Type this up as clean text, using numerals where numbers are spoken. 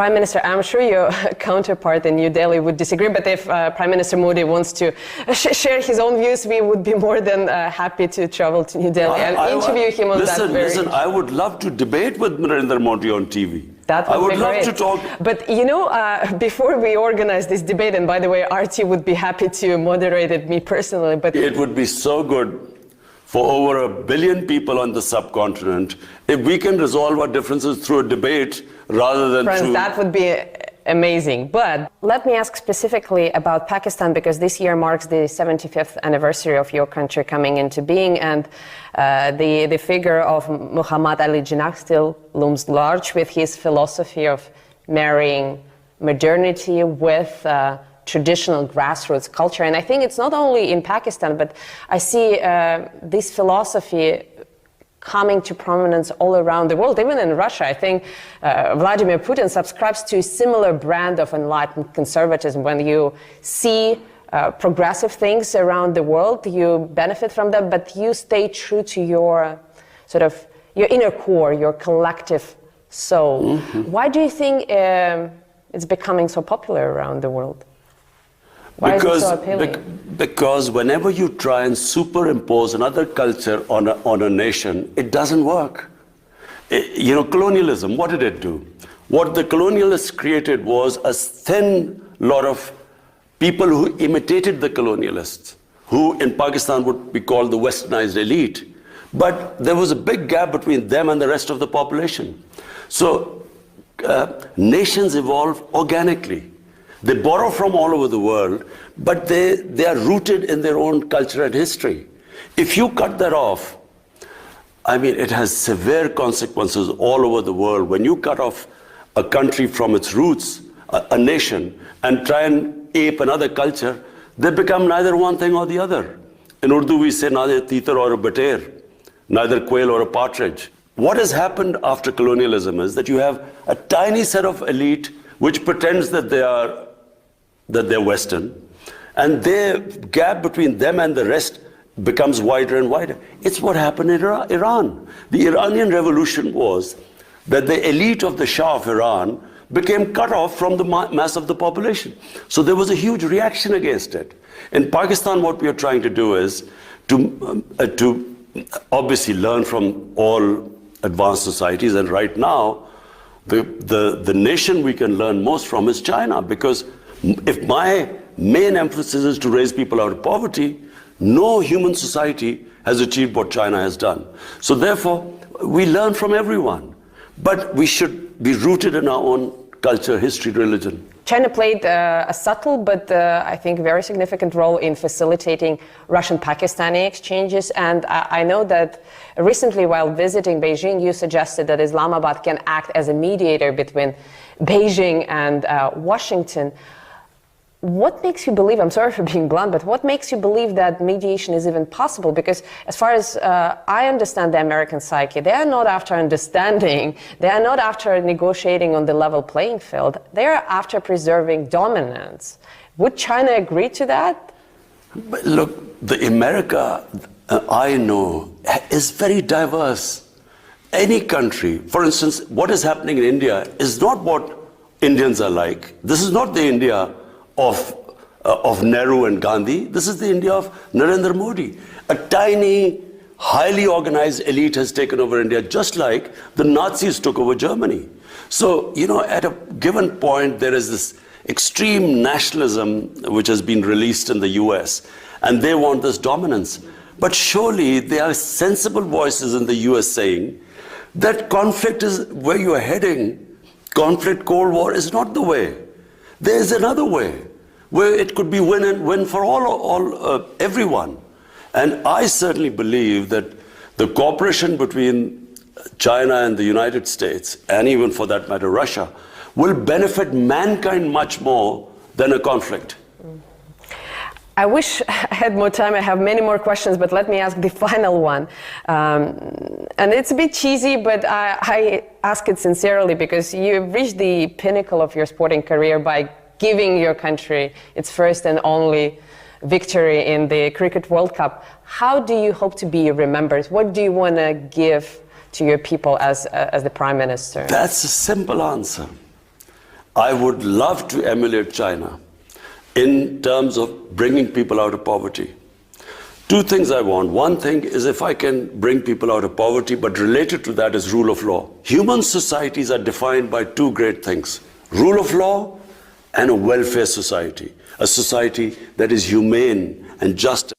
Prime Minister, I'm sure your counterpart in New Delhi would disagree, but if Prime Minister Modi wants to share his own views, we would be more than happy to travel to New Delhi and interview him on that. Listen, I would love to debate with Narendra Modi on TV. That would I would be love great. to talk. But you know, before we organize this debate, and by the way, RT would be happy to moderate it, me personally, but it would be so good for over 1 billion people on the subcontinent if we can resolve our differences through a debate rather than through... That would be amazing. But let me ask specifically about Pakistan, because this year marks the 75th anniversary of your country coming into being, and the figure of Muhammad Ali Jinnah still looms large with his philosophy of marrying modernity with traditional grassroots culture. And I think it's not only in Pakistan, but I see this philosophy coming to prominence all around the world, even in Russia. I think Vladimir Putin subscribes to a similar brand of enlightened conservatism. When you see progressive things around the world, you benefit from them, but you stay true to your sort of your inner core, your collective soul. Mm-hmm. Why do you think it's becoming so popular around the world? Why is it so appealing? Because whenever you try and superimpose another culture on a nation, it doesn't work. You know, colonialism, what did it do? What the colonialists created was a thin lot of people who imitated the colonialists, who in Pakistan would be called the westernized elite. But there was a big gap between them and the rest of the population. So nations evolve organically. They borrow from all over the world, but they are rooted in their own culture and history. If you cut that off, I mean, it has severe consequences all over the world. When you cut off a country from its roots, a nation, and try and ape another culture, they become neither one thing or the other. In Urdu, we say neither titar or a bater, neither quail or a partridge. What has happened after colonialism is that you have a tiny set of elite which pretends that they're Western, and the gap between them and the rest becomes wider and wider. It's what happened in Iran. The Iranian revolution was that the elite of the Shah of Iran became cut off from the mass of the population. So there was a huge reaction against it. In Pakistan, what we are trying to do is to obviously learn from all advanced societies, and right now, the nation we can learn most from is China, because if my main emphasis is to raise people out of poverty, no human society has achieved what China has done. So therefore, we learn from everyone, but we should be rooted in our own culture, history, religion. China played a subtle but I think very significant role in facilitating Russian-Pakistani exchanges, and I know that recently while visiting Beijing you suggested that Islamabad can act as a mediator between Beijing and Washington. What makes you believe, I'm sorry for being blunt, but what makes you believe that mediation is even possible? Because as far as I understand the American psyche, they are not after understanding, they are not after negotiating on the level playing field, they are after preserving dominance. Would China agree to that? But look, the America I know is very diverse. Any country, for instance, what is happening in India is not what Indians are like. This is not the India of Nehru and Gandhi. This is the India of Narendra Modi. A tiny, highly organized elite has taken over India, just like the Nazis took over Germany. So, you know, at a given point, there is this extreme nationalism which has been released in the US, and they want this dominance. But surely there are sensible voices in the US saying that conflict is where you are heading. Conflict, Cold War is not the way. There is another way where it could be win and win for everyone. And I certainly believe that the cooperation between China and the United States, and even for that matter Russia, will benefit mankind much more than a conflict. I wish I had more time. I have many more questions, but let me ask the final one. And it's a bit cheesy, but I ask it sincerely because you've reached the pinnacle of your sporting career by giving your country its first and only victory in the Cricket World Cup. How do you hope to be remembered? What do you want to give to your people as the Prime Minister? That's a simple answer. I would love to emulate China in terms of bringing people out of poverty. Two things I want. One thing is if I can bring people out of poverty, but related to that is rule of law. Human societies are defined by two great things: rule of law and a welfare society, a society that is humane and just.